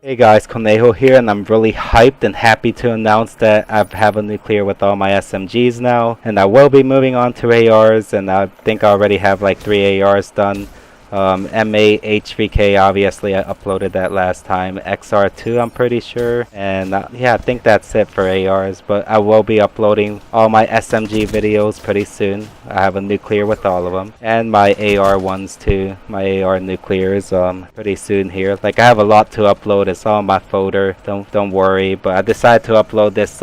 Hey guys, Conejo here, and I'm really hyped and happy to announce that I have a nuclear with all my SMGs now, and I will be moving on to ARs, and I think I already have like 3 ARs done. M8 HVK, obviously I uploaded that last time. XR2 I'm pretty sure, and yeah, I think that's it for ARs, but I will be uploading all my SMG videos pretty soon. I have a nuclear with all of them, and my AR ones too, my AR nuclears pretty soon here. Like I have a lot to upload, it's all in my folder, don't worry, but I decided to upload this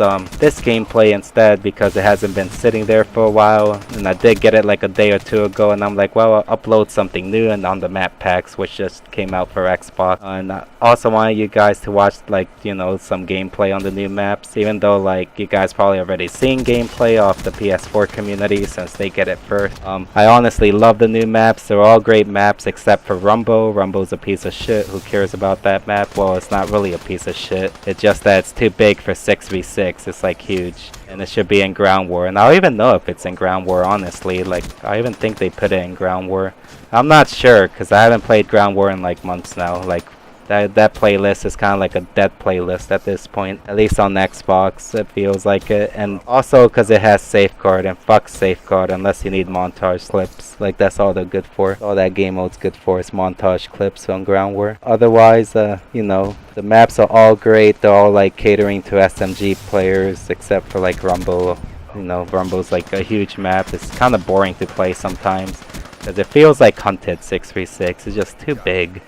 gameplay instead because it hasn't been sitting there for a while, and I did get it like a day or two ago, and I'm like, well, I'll upload something new on the map packs which just came out for Xbox. And I also wanted you guys to watch, like, you know, some gameplay on the new maps, even though like you guys probably already seen gameplay off the PS4 community since they get it first. I honestly love the new maps. They're all great maps except for Rumbo. Rumbo's a piece of shit. Who cares about that map? Well, it's not really a piece of shit. It's just that it's too big for 6v6. It's like huge, and it should be in Ground War, and I don't even know if it's in Ground War, honestly. Like, I even think they put it in Ground War. I'm not sure, because I haven't played Ground War in like months now. Like, that playlist is kind of like a dead playlist at this point, at least on Xbox. It feels like it. And also because it has safeguard, and fuck safeguard unless you need montage clips. Like, that's all they're good for. All that game mode's good for is montage clips on Ground War. Otherwise, you know, the maps are all great. They're all like catering to SMG players, except for like Rumble. You know, Rumble's like a huge map. It's kind of boring to play sometimes, because it feels like Hunted 6v6. It's just too big.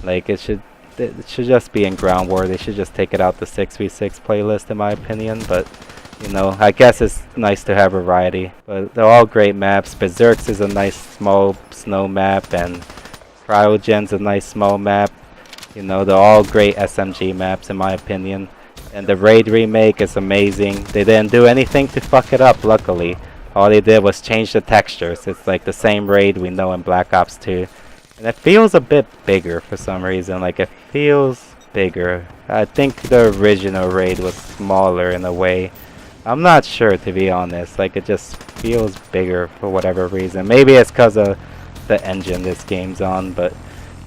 Like, it should just be in Ground War. They should just take it out the 6v6 playlist, in my opinion. But, you know, I guess it's nice to have variety. But they're all great maps. Berserk's is a nice small snow map, and Cryogen's a nice small map. You know, they're all great SMG maps, in my opinion. And the Raid remake is amazing. They didn't do anything to fuck it up, luckily. All they did was change the textures. It's like the same Raid we know in Black Ops 2. And it feels a bit bigger for some reason. Like, it feels bigger. I think the original Raid was smaller in a way. I'm not sure, to be honest. Like, it just feels bigger for whatever reason. Maybe it's because of the engine this game's on. But,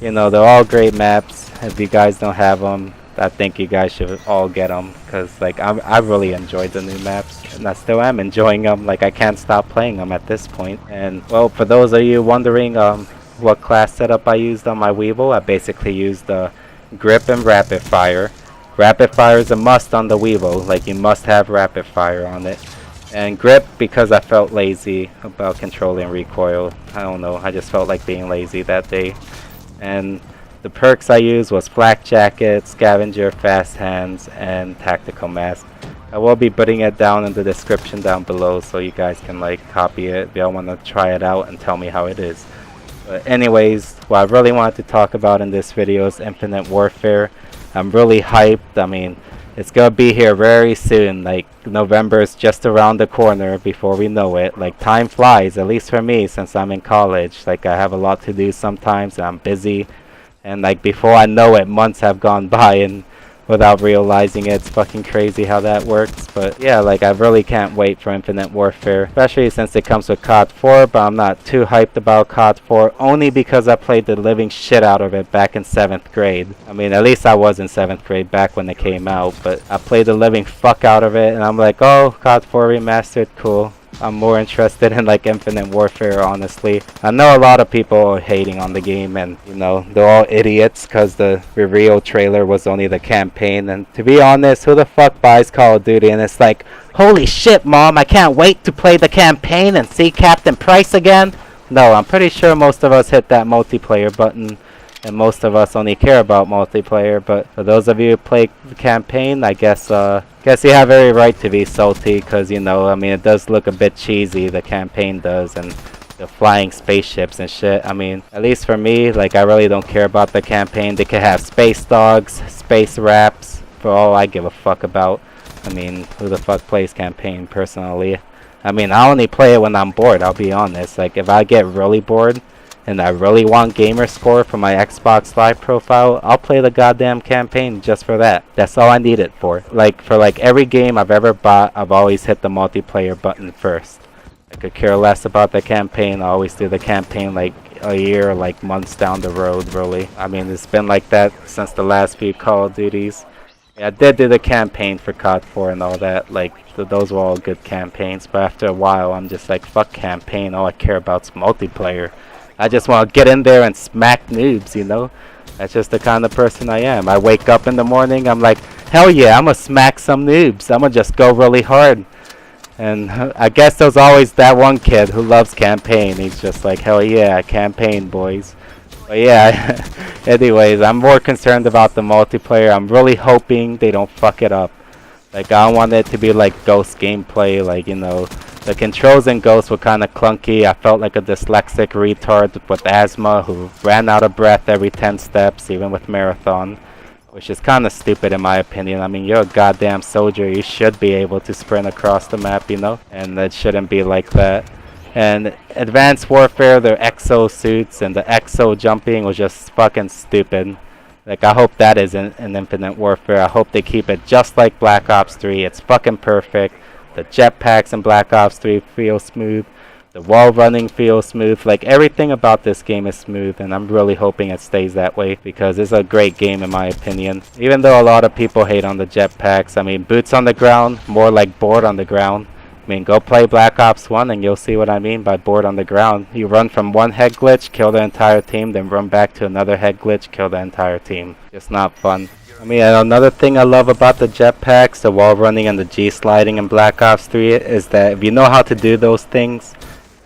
you know, they're all great maps. If you guys don't have them, I think you guys should all get them, because like I really enjoyed the new maps, and I still am enjoying them. Like, I can't stop playing them at this point. And well, for those of you wondering what class setup I used on my Weevil, I basically used the grip and rapid fire. Rapid fire is a must on the Weevil. Like, you must have rapid fire on it. And grip because I felt lazy about controlling recoil. I don't know, I just felt like being lazy that day. And the perks I used was Flak Jacket, Scavenger, Fast Hands, and Tactical Mask. I will be putting it down in the description down below so you guys can like copy it if y'all want to try it out and tell me how it is. But anyways, what I really wanted to talk about in this video is Infinite Warfare. I'm really hyped. I mean, it's gonna be here very soon. Like, November is just around the corner before we know it. Like, time flies, at least for me, since I'm in college. Like, I have a lot to do sometimes, and I'm busy. And like, before I know it, months have gone by, and without realizing it, it's fucking crazy how that works. But yeah, like, I really can't wait for Infinite Warfare, especially since it comes with COD 4, but I'm not too hyped about COD 4, only because I played the living shit out of it back in 7th grade. I mean, at least I was in 7th grade back when it came out, but I played the living fuck out of it, and I'm like, oh, COD 4 remastered, cool. I'm more interested in like Infinite Warfare, honestly. I know a lot of people are hating on the game, and you know, they're all idiots because the reveal trailer was only the campaign. And to be honest, who the fuck buys Call of Duty and it's like, holy shit, mom, I can't wait to play the campaign and see Captain Price again? No, I'm pretty sure most of us hit that multiplayer button, and most of us only care about multiplayer. But for those of you who play the campaign, I guess you have every right to be salty, because, you know, I mean, it does look a bit cheesy, the campaign does, and the flying spaceships and shit. I mean, at least for me, like, I really don't care about the campaign. They could have space dogs, space raps, for all I give a fuck about. I mean, who the fuck plays campaign, personally? I mean, I only play it when I'm bored, I'll be honest. Like, if I get really bored and I really want gamer score for my Xbox Live profile, I'll play the goddamn campaign just for that. That's all I need it for. Like, for like every game I've ever bought, I've always hit the multiplayer button first. I could care less about the campaign. I always do the campaign like a year, like months down the road, really. I mean, it's been like that since the last few Call of Duties. Yeah, I did do the campaign for COD 4 and all that. Like, those were all good campaigns. But after a while, I'm just like, fuck campaign. All I care about is multiplayer. I just want to get in there and smack noobs, you know? That's just the kind of person I am. I wake up in the morning, I'm like, hell yeah, I'm gonna smack some noobs. I'm gonna just go really hard. And I guess there's always that one kid who loves campaign. He's just like, hell yeah, campaign, boys. But yeah, anyways, I'm more concerned about the multiplayer. I'm really hoping they don't fuck it up. Like, I don't want it to be like Ghost gameplay. Like, you know, the controls in Ghost were kind of clunky. I felt like a dyslexic retard with asthma who ran out of breath every 10 steps, even with Marathon. Which is kind of stupid in my opinion. I mean, you're a goddamn soldier. You should be able to sprint across the map, you know? And it shouldn't be like that. And Advanced Warfare, their exo suits and the exo jumping was just fucking stupid. Like, I hope that isn't in Infinite Warfare. I hope they keep it just like Black Ops 3. It's fucking perfect. The jetpacks in Black Ops 3 feel smooth. The wall running feels smooth. Like, everything about this game is smooth, and I'm really hoping it stays that way because it's a great game in my opinion. Even though a lot of people hate on the jetpacks, I mean, boots on the ground, more like board on the ground. I mean, go play Black Ops 1 and you'll see what I mean by board on the ground. You run from one head glitch, kill the entire team, then run back to another head glitch, kill the entire team. It's not fun. I mean, another thing I love about the jetpacks, the wall running and the G-sliding in Black Ops 3 is that if you know how to do those things,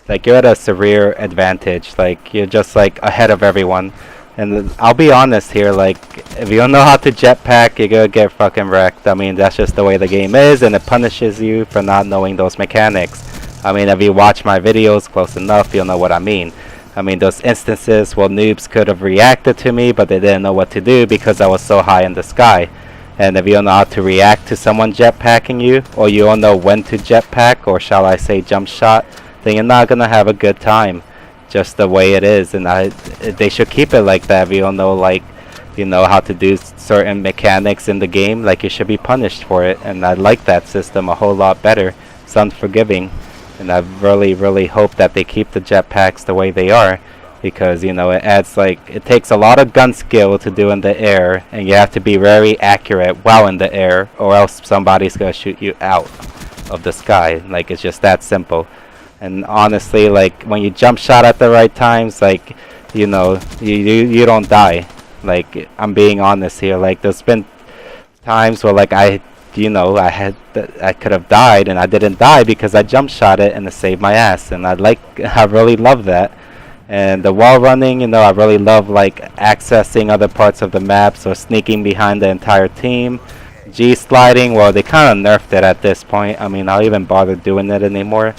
like, you're at a severe advantage. Like, you're just like ahead of everyone. And I'll be honest here, like, if you don't know how to jetpack, you're gonna get fucking wrecked. I mean, that's just the way the game is, and it punishes you for not knowing those mechanics. I mean, if you watch my videos close enough, you'll know what I mean. I mean, those instances where noobs could have reacted to me, but they didn't know what to do because I was so high in the sky. And if you don't know how to react to someone jetpacking you, or you don't know when to jetpack, or shall I say jump shot, then you're not gonna have a good time. Just the way it is, and they should keep it like that. If you don't know, like, you know how to do certain mechanics in the game, like, you should be punished for it. And I like that system a whole lot better. It's unforgiving, and I really hope that they keep the jetpacks the way they are, because, you know, it adds, like, it takes a lot of gun skill to do in the air, and you have to be very accurate while in the air, or else somebody's gonna shoot you out of the sky. Like, it's just that simple. And honestly, like, when you jump shot at the right times, like, you know, you don't die. Like, I'm being honest here. Like, there's been times where, like, I could have died and I didn't die because I jump shot it and it saved my ass. And I really love that. And the wall running, you know, I really love, like, accessing other parts of the maps or sneaking behind the entire team. G sliding, well, they kind of nerfed it at this point. I mean, I'll even bother doing it anymore.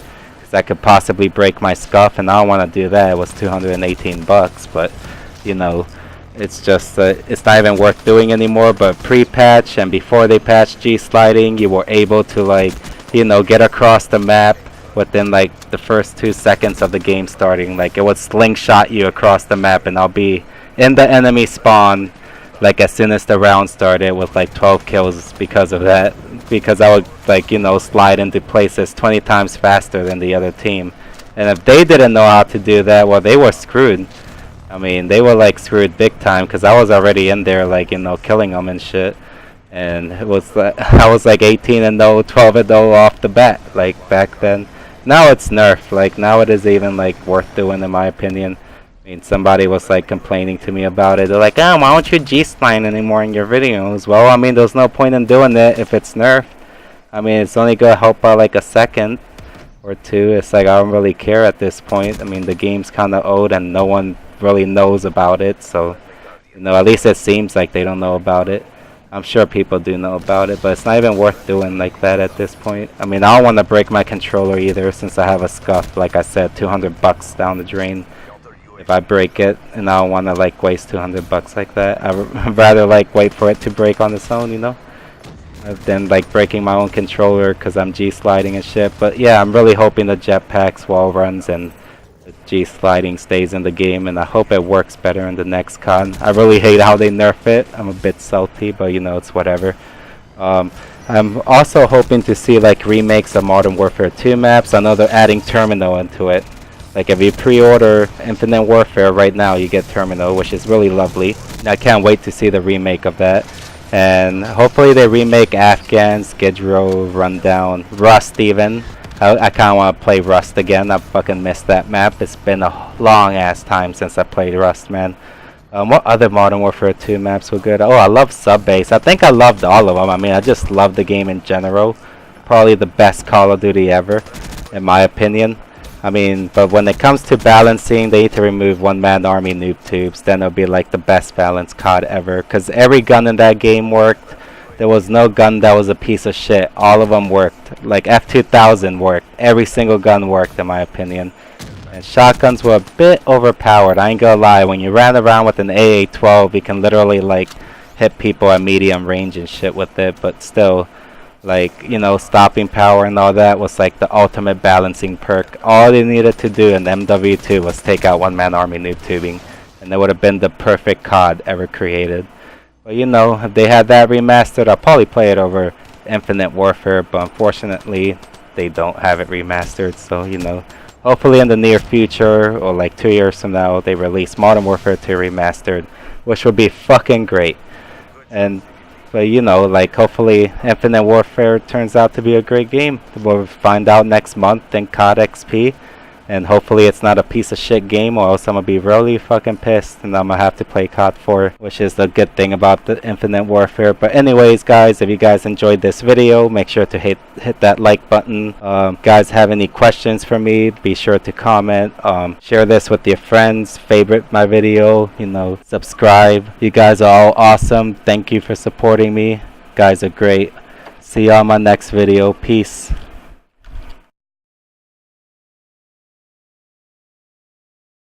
That could possibly break my scuff, and I don't want to do that. It was $218, but, you know, it's just it's not even worth doing anymore. But pre-patch and before they patched G sliding, you were able to, like, you know, get across the map within, like, the first 2 seconds of the game starting. Like, it would slingshot you across the map, and I'll be in the enemy spawn, like, as soon as the round started, with like 12 kills because of that. Because I would, like, you know, slide into places 20 times faster than the other team. And if they didn't know how to do that, well, they were screwed. I mean, they were, like, screwed big time, because I was already in there, like, you know, killing them and shit. And it was I was like 18-0, 12-0 off the bat, like, back then. Now it's nerfed. Like, now it is even, like, worth doing, in my opinion. I mean, somebody was, like, complaining to me about it. They're like, oh, why don't you G-spline anymore in your videos? Well, I mean, there's no point in doing it if it's nerfed. I mean, it's only gonna help by, like, a second or two. It's like, I don't really care at this point. I mean, the game's kind of old and no one really knows about it. So, you know, at least it seems like they don't know about it. I'm sure people do know about it, but it's not even worth doing like that at this point. I mean, I don't want to break my controller either, since I have a scuff. Like I said, $200 down the drain. If I break it, and I don't want to, like, waste $200 like that. I'd rather, like, wait for it to break on its own, you know, than, like, breaking my own controller because I'm G-sliding and shit. But yeah, I'm really hoping the jetpacks, wall runs, and the G-sliding stays in the game, and I hope it works better in the next COD. I really hate how they nerf it. I'm a bit salty, but, you know, it's whatever. I'm also hoping to see, like, remakes of Modern Warfare 2 maps. I know they're adding Terminal into it. Like if you pre-order Infinite Warfare right now, you get Terminal, which is really lovely. I can't wait to see the remake of that. And hopefully they remake Afghan, Skid Row, Rundown, Rust even. I kind of want to play Rust again. I fucking missed that map. It's been a long ass time since I played Rust, man. What other Modern Warfare 2 maps were good? Oh, I love Subbase. I think I loved all of them. I mean, I just love the game in general. Probably the best Call of Duty ever, in my opinion. I mean, but when it comes to balancing, they need to remove one-man army noob tubes. Then it'll be like the best balanced COD ever. Because every gun in that game worked. There was no gun that was a piece of shit. All of them worked. Like F2000 worked. Every single gun worked, in my opinion. And shotguns were a bit overpowered. I ain't gonna lie. When you ran around with an AA-12, you can literally like hit people at medium range and shit with it. But still, like, you know, stopping power and all that was like the ultimate balancing perk. All they needed to do in MW2 was take out one-man army noob tubing, and it would have been the perfect COD ever created. But you know, if they had that remastered, I'll probably play it over Infinite Warfare. But unfortunately, they don't have it remastered. So you know. Hopefully in the near future, or like 2 years from now, they release Modern Warfare 2 Remastered, which would be fucking great. But you know, like hopefully Infinite Warfare turns out to be a great game. We'll find out next month in COD XP. And hopefully it's not a piece of shit game, or else I'm gonna be really fucking pissed and I'm gonna have to play COD 4, which is the good thing about the Infinite Warfare. But anyways, guys, if you guys enjoyed this video, make sure to hit that like button. Guys, have any questions for me, be sure to comment. Share this with your friends, favorite my video, you know, subscribe. You guys are all awesome. Thank you for supporting me. Guys are great. See you on my next video. Peace.